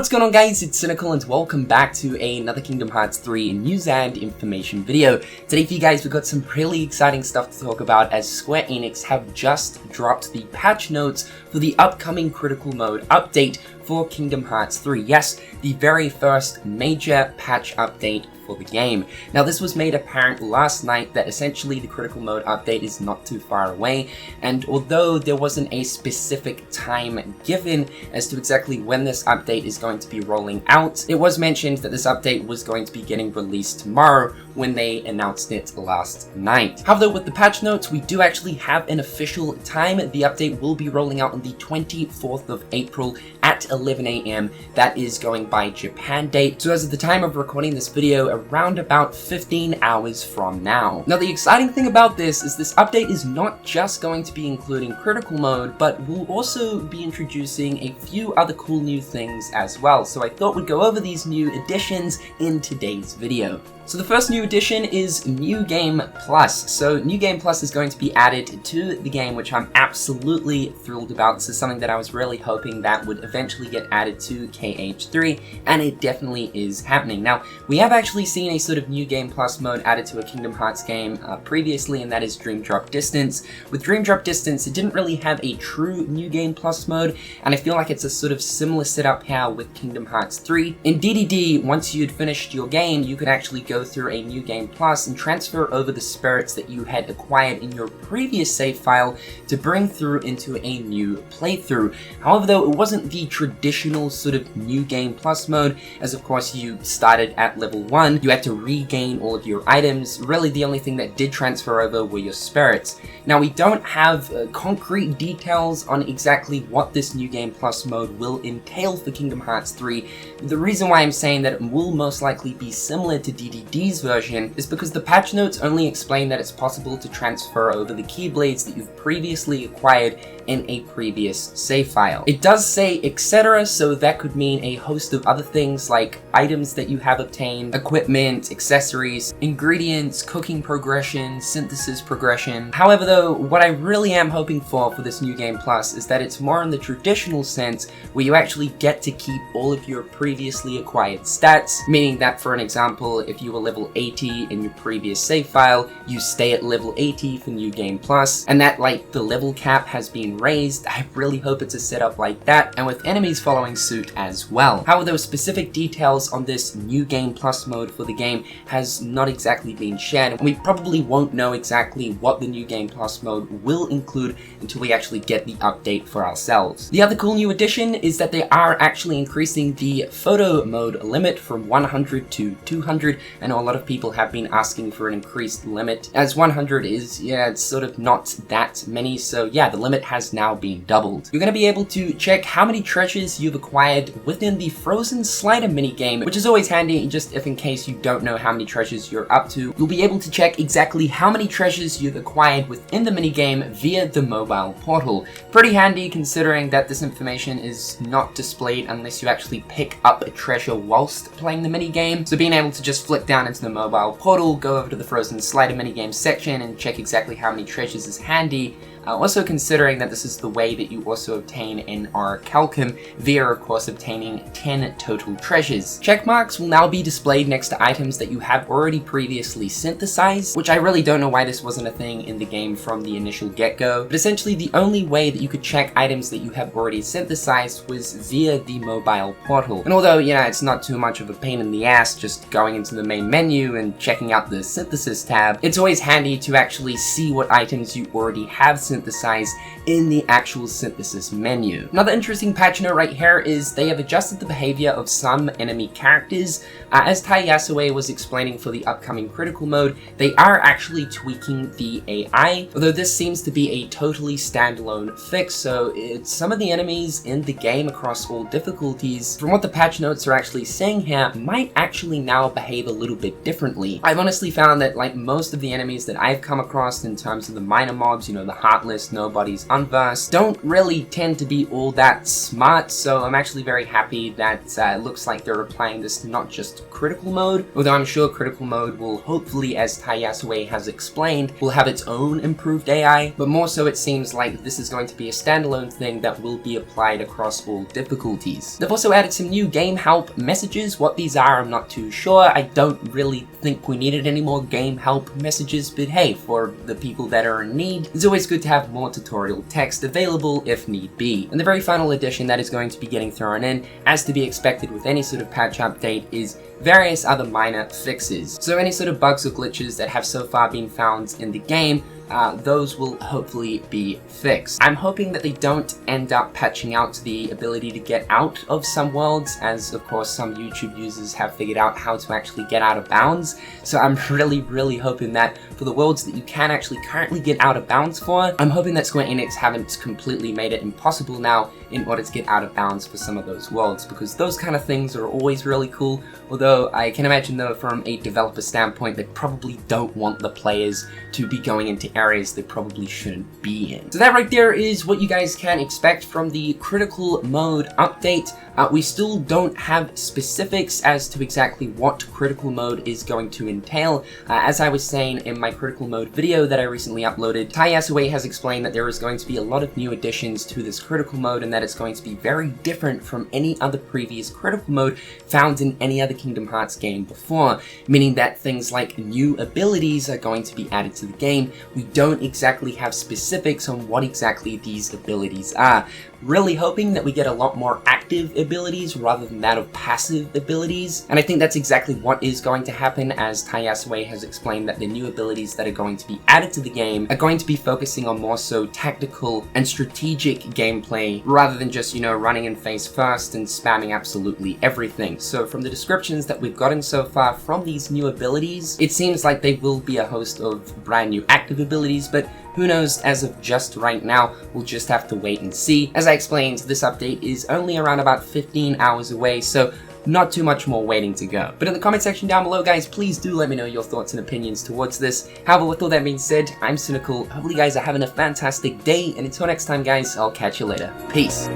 What's going on, guys? It's Cynical and welcome back to another Kingdom Hearts 3 news and information video. Today for you guys, we've got some really exciting stuff to talk about as Square Enix have just dropped the patch notes for the upcoming Critical Mode update for Kingdom Hearts 3. Yes, the very first major patch update for the game. Now, this was made apparent last night that essentially the Critical Mode update is not too far away, and although there wasn't a specific time given as to exactly when this update is going to be rolling out, it was mentioned that this update was going to be getting released tomorrow when they announced it last night. However, with the patch notes, we do actually have an official time. The update will be rolling out on the 24th of April at 11 AM. That is going by Japan date. So as of the time of recording this video, around about 15 hours from now. Now, the exciting thing about this is this update is not just going to be including Critical Mode, but we'll also be introducing a few other cool new things as well. So I thought we'd go over these new additions in today's video. So the first new addition is New Game Plus. So New Game Plus is going to be added to the game, which I'm absolutely thrilled about. This is something that I was really hoping that would eventually get added to KH3, and it definitely is happening. Now, we have actually seen a sort of New Game Plus mode added to a Kingdom Hearts game previously, and that is Dream Drop Distance. With Dream Drop Distance, it didn't really have a true New Game Plus mode, and I feel like it's a sort of similar setup here with Kingdom Hearts 3. In DDD, once you'd finished your game, you could actually go through a New Game Plus and transfer over the spirits that you had acquired in your previous save file to bring through into a new playthrough. However, though, it wasn't the traditional sort of New Game Plus mode, as of course you started at level 1, you had to regain all of your items. Really, the only thing that did transfer over were your spirits. Now, we don't have concrete details on exactly what this New Game Plus mode will entail for Kingdom Hearts 3. The reason why I'm saying that it will most likely be similar to DDD's version is because the patch notes only explain that it's possible to transfer over the Keyblades that you've previously acquired in a previous save file. It does say etc, so that could mean a host of other things like items that you have obtained, equipment, accessories, ingredients, cooking progression, synthesis progression. However, though, what I really am hoping for this New Game Plus is that it's more in the traditional sense where you actually get to keep all of your previously acquired stats, meaning that, for an example, if you were level 80 in your previous save file, you stay at level 80 for New Game Plus, and that, like, the level cap has been raised. I really hope it's a setup like that, and with enemies following suit as well. However, those specific details on this New Game Plus mode for the game has not exactly been shared, and we probably won't know exactly what the New Game Plus mode will include until we actually get the update for ourselves. The other cool new addition is that they are actually increasing the photo mode limit from 100 to 200. I know a lot of people have been asking for an increased limit, as 100 is, yeah, it's sort of not that many, so yeah, the limit has now been doubled. You're going to be able to check how many treasures you've acquired within the Frozen Slider minigame, which is always handy just if in case you don't know how many treasures you're up to. You'll be able to check exactly how many treasures you've acquired within the minigame via the mobile portal. Pretty handy considering that this information is not displayed unless you actually pick up a treasure whilst playing the minigame, so being able to just flick down into the mobile portal, go over to the Frozen Slider minigame section and check exactly how many treasures is handy. Also considering that this is the way that you also obtain in our Calcum via, of course, obtaining 10 total treasures. Check marks will now be displayed next to items that you have already previously synthesized, which I really don't know why this wasn't a thing in the game from the initial get-go, but essentially the only way that you could check items that you have already synthesized was via the mobile portal. And although, you know, it's not too much of a pain in the ass just going into the main menu and checking out the synthesis tab, it's always handy to actually see what items you already have synthesized in the actual synthesis menu. Another interesting patch note right here is they have adjusted the behavior of some enemy characters. As Tai Yasue was explaining for the upcoming Critical Mode, they are actually tweaking the AI, although this seems to be a totally standalone fix, so some of the enemies in the game across all difficulties, from what the patch notes are actually saying here, might actually now behave a little bit differently. I've honestly found that, like, most of the enemies that I've come across in terms of the minor mobs, you know, the Heartless heartless, nobody's unversed, don't really tend to be all that smart, so I'm actually very happy that it looks like they're applying this to not just critical mode, although I'm sure critical mode will hopefully, as Tayasue has explained, will have its own improved AI, but more so it seems like this is going to be a standalone thing that will be applied across all difficulties. They've also added some new game help messages. What these are, I'm not too sure. I don't really think we needed any more game help messages, but hey, for the people that are in need, it's always good to have more tutorial text available if need be. And the very final addition that is going to be getting thrown in, as to be expected with any sort of patch update, is various other minor fixes. So any sort of bugs or glitches that have so far been found in the game, those will hopefully be fixed. I'm hoping that they don't end up patching out the ability to get out of some worlds, as of course some YouTube users have figured out how to actually get out of bounds. So I'm really hoping that for the worlds that you can actually currently get out of bounds for, I'm hoping that Square Enix haven't completely made it impossible now in order to get out of bounds for some of those worlds, because those kind of things are always really cool. Although I can imagine though from a developer standpoint, they probably don't want the players to be going into areas they probably shouldn't be in. So that right there is what you guys can expect from the critical mode update. We still don't have specifics as to exactly what critical mode is going to entail. As I was saying in my critical mode video that I recently uploaded, Tayasue has explained that there is going to be a lot of new additions to this critical mode and that it's going to be very different from any other previous critical mode found in any other Kingdom Hearts game before, meaning that things like new abilities are going to be added to the game. We don't exactly have specifics on what exactly these abilities are. Really hoping that we get a lot more active abilities rather than that of passive abilities, and I think that's exactly what is going to happen, as Tayasue has explained that the new abilities that are going to be added to the game are going to be focusing on more so tactical and strategic gameplay rather than just, you know, running in face first and spamming absolutely everything. So from the descriptions that we've gotten so far from these new abilities, it seems like they will be a host of brand new active abilities, but who knows, as of just right now, we'll just have to wait and see. As I explained, this update is only around about 15 hours away, so not too much more waiting to go. But in the comment section down below, guys, please do let me know your thoughts and opinions towards this. However, with all that being said, I'm Cynical. Hopefully you guys are having a fantastic day, and until next time, guys, I'll catch you later. Peace.